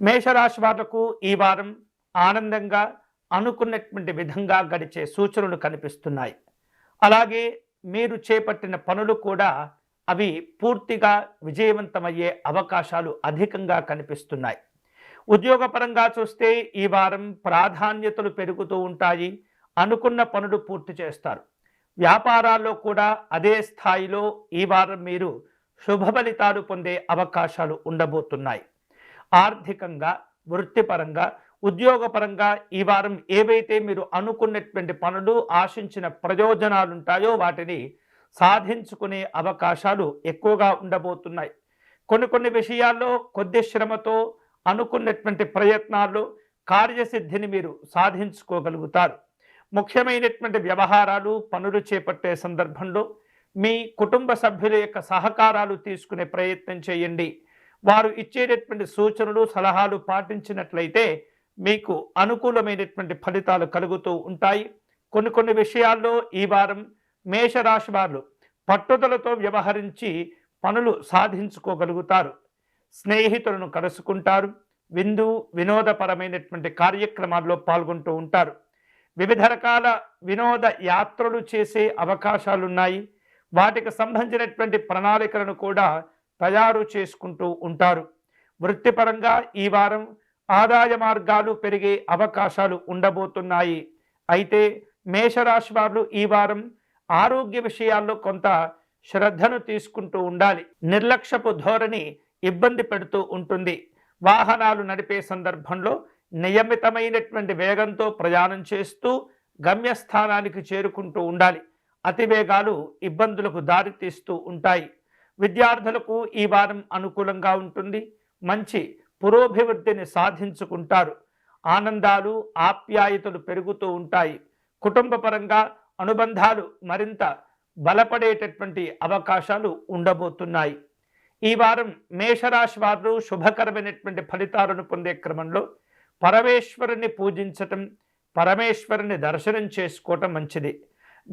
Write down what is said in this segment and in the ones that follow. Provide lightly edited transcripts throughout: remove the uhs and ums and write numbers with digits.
మేషరాశి వాళ్లకు ఈ వారం ఆనందంగా అనుకున్నటువంటి విధంగా గడిచే సూచనలు కనిపిస్తున్నాయి. అలాగే మీరు చేపట్టిన పనులు కూడా అవి పూర్తిగా విజయవంతమయ్యే అవకాశాలు అధికంగా కనిపిస్తున్నాయి. ఉద్యోగపరంగా చూస్తే ఈ వారం ప్రాధాన్యతలు పెరుగుతూ ఉంటాయి. అనుకున్న పనులు పూర్తి చేస్తారు. వ్యాపారాల్లో కూడా అదే స్థాయిలో ఈ వారం మీరు శుభ ఫలితాలు పొందే అవకాశాలు ఉండబోతున్నాయి. ఆర్థికంగా, వృత్తిపరంగా, ఉద్యోగపరంగా ఈ వారం ఏవైతే మీరు అనుకున్నటువంటి పనులు, ఆశించిన ప్రయోజనాలు ఉంటాయో వాటిని సాధించుకునే అవకాశాలు ఎక్కువగా ఉండబోతున్నాయి. కొన్ని విషయాల్లో కొద్ది శ్రమతో అనుకున్నటువంటి ప్రయత్నాల్లో కార్యసిద్ధిని మీరు సాధించుకోగలుగుతారు. ముఖ్యమైనటువంటి వ్యవహారాలు, పనులు చేపట్టే సందర్భంలో మీ కుటుంబ సభ్యుల యొక్క సహకారాలు తీసుకునే ప్రయత్నం చేయండి. వారు ఇచ్చేటటువంటి సూచనలు, సలహాలు పాటించినట్లయితే మీకు అనుకూలమైనటువంటి ఫలితాలు కలుగుతూ ఉంటాయి. కొన్ని విషయాల్లో ఈ వారం మేషరాశి వారు పట్టుదలతో వ్యవహరించి పనులు సాధించుకోగలుగుతారు. స్నేహితులను కలుసుకుంటారు. వినోదపరమైనటువంటి కార్యక్రమాల్లో పాల్గొంటూ ఉంటారు. వివిధ రకాల వినోద యాత్రలు చేసే అవకాశాలున్నాయి. వాటికి సంబంధించినటువంటి ప్రణాళికలను కూడా తయారు చేసుకుంటూ ఉంటారు. వృత్తిపరంగా ఈ వారం ఆదాయ మార్గాలు పెరిగే అవకాశాలు ఉండబోతున్నాయి. అయితే మేషరాశి వారు ఈ వారం ఆరోగ్య విషయాల్లో కొంత శ్రద్ధను తీసుకుంటూ ఉండాలి. నిర్లక్ష్యపు ధోరణి ఇబ్బంది పెడుతూ ఉంటుంది. వాహనాలు నడిపే సందర్భంలో నియమితమైనటువంటి వేగంతో ప్రయాణం చేస్తూ గమ్యస్థానానికి చేరుకుంటూ ఉండాలి. అతివేగాలు ఇబ్బందులకు దారితీస్తూ ఉంటాయి. విద్యార్థులకు ఈ వారం అనుకూలంగా ఉంటుంది. మంచి పురోభివృద్ధిని సాధించుకుంటారు. ఆనందాలు, ఆప్యాయతలు పెరుగుతూ ఉంటాయి. కుటుంబపరంగా అనుబంధాలు మరింత బలపడేటటువంటి అవకాశాలు ఉండబోతున్నాయి. ఈ వారం మేషరాశి వారు శుభకరమైనటువంటి ఫలితాలను పొందే క్రమంలో పరమేశ్వరుని పూజించటం, పరమేశ్వరుని దర్శనం చేసుకోవటం మంచిది.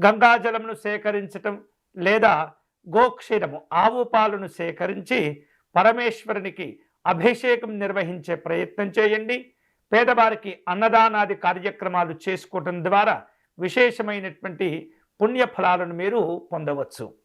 గంగాజలమును సేకరించటం లేదా గోక్షీరము, ఆవు పాలను సేకరించి పరమేశ్వరునికి అభిషేకం నిర్వహించే ప్రయత్నం చేయండి. పేదవారికి అన్నదానాది కార్యక్రమాలు చేసుకోవటం ద్వారా విశేషమైనటువంటి పుణ్యఫలాలను మీరు పొందవచ్చు.